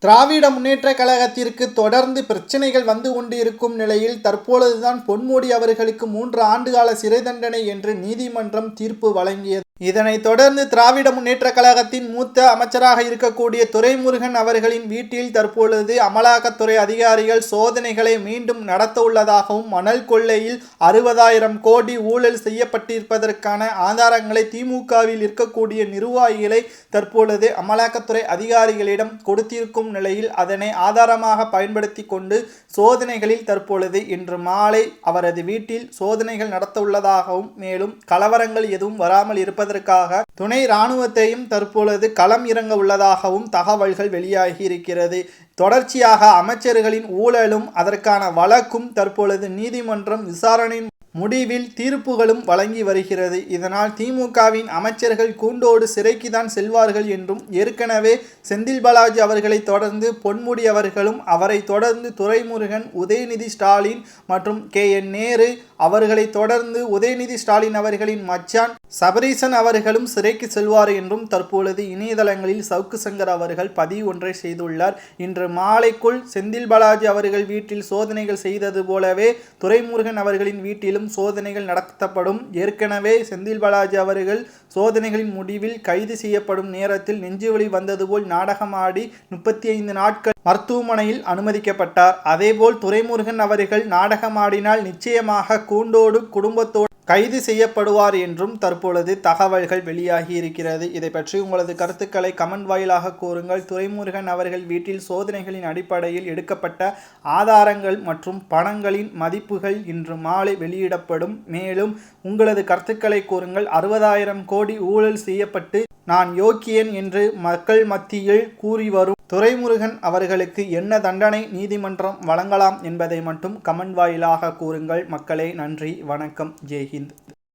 திராவிட முன்னேற்றக் கழகத்திற்கு தொடர்ந்து பிரச்சனைகள் வந்து கொண்டிருக்கும் நிலையில் தற்பொழுதுதான் பொன்முடி அவர்களுக்கு 3 ஆண்டுகால சிறை தண்டனை என்று நீதிமன்றம் தீர்ப்பு வழங்கியது. இதனைத் தொடர்ந்து திராவிட முன்னேற்றக் கழகத்தின் மூத்த அமைச்சராக இருக்கக்கூடிய துரைமுருகன் அவர்களின் வீட்டில் தற்பொழுது அமலாக்கத்துறை அதிகாரிகள் சோதனைகளை மீண்டும் நடத்த உள்ளதாகவும், மணல் கொள்ளையில் 60,000 கோடி ஊழல் செய்யப்பட்டிருப்பதற்கான ஆதாரங்களை திமுகவில் இருக்கக்கூடிய நிர்வாகிகளை தற்பொழுது அமலாக்கத்துறை அதிகாரிகளிடம் கொடுத்திருக்கும் நிலையில் அதனை ஆதாரமாக பயன்படுத்தி கொண்டு சோதனைகளில் தற்பொழுது இன்று மாலை அவரது வீட்டில் சோதனைகள் நடத்த உள்ளதாகவும், மேலும் கலவரங்கள் எதுவும் வராமல் இருப்பதற்காக துணை இராணுவத்தையும் தற்பொழுது களம் இறங்க உள்ளதாகவும் தகவல்கள் வெளியாகி இருக்கிறது. தொடர்ச்சியாக அமைச்சர்களின் ஊழலும் அதற்கான வழக்கும் தற்பொழுது நீதிமன்றம் விசாரணை முடிவில் தீர்ப்புகளும் வழங்கி வருகிறது. இதனால் திமுகவின் அமைச்சர்கள் கூண்டோடு சிறைக்கு தான் செல்வார்கள் என்றும், ஏற்கனவே செந்தில் பாலாஜி அவர்களை தொடர்ந்து பொன்முடி அவர்களும், அவரை தொடர்ந்து துரைமுருகன், உதயநிதி ஸ்டாலின் மற்றும் KN நேரு அவர்களை தொடர்ந்து உதயநிதி ஸ்டாலின் அவர்களின் மச்சான் சபரீசன் அவர்களும் சிறைக்கு செல்வார் என்றும் தற்பொழுது இணையதளங்களில் சவுக்கு சங்கர் அவர்கள் பதிவு ஒன்றை செய்துள்ளார். இன்று மாலைக்குள் செந்தில் பாலாஜி அவர்கள் வீட்டில் சோதனைகள் செய்தது போலவே துரைமுருகன் அவர்களின் வீட்டிலும் சோதனைகள் நடத்தப்படும். ஏற்கனவே செந்தில் பாலாஜி அவர்கள் சோதனைகளின் முடிவில் கைது செய்யப்படும் நேரத்தில் நெஞ்சுவலி வந்தது போல் நாடகமாடி 35 நாட்கள் மருத்துவமனையில் அனுமதிக்கப்பட்டார். அதேபோல் துரைமுருகன் அவர்கள் நாடகமாடினால் நிச்சயமாக கூண்டோடு குடும்பத்தோடு கைது செய்யப்படுவார் என்றும் தற்பொழுது தகவல்கள் வெளியாகி இருக்கிறது. இதை பற்றி உங்களது கருத்துக்களை கமெண்ட் வாயிலாக கூறுங்கள். துரைமுருகன் அவர்கள் வீட்டில் சோதனைகளின் அடிப்படையில் எடுக்கப்பட்ட ஆதாரங்கள் மற்றும் பணங்களின் மதிப்புகள் இன்று மாலை வெளியிடப்படும். மேலும் உங்களது கருத்துக்களை கூறுங்கள். 60,000 கோடி ஊழல் செய்யப்பட்டு நான் யோக்கியன் என்று மக்கள் மத்தியில் கூறி வரும் துரைமுருகன் அவர்களுக்கு என்ன தண்டனை நீதிமன்றம் வழங்கலாம் என்பதை மட்டும் கமெண்ட் வாயிலாக கூறுங்கள். மக்களே, நன்றி, வணக்கம், ஜெய்ஹிந்த்.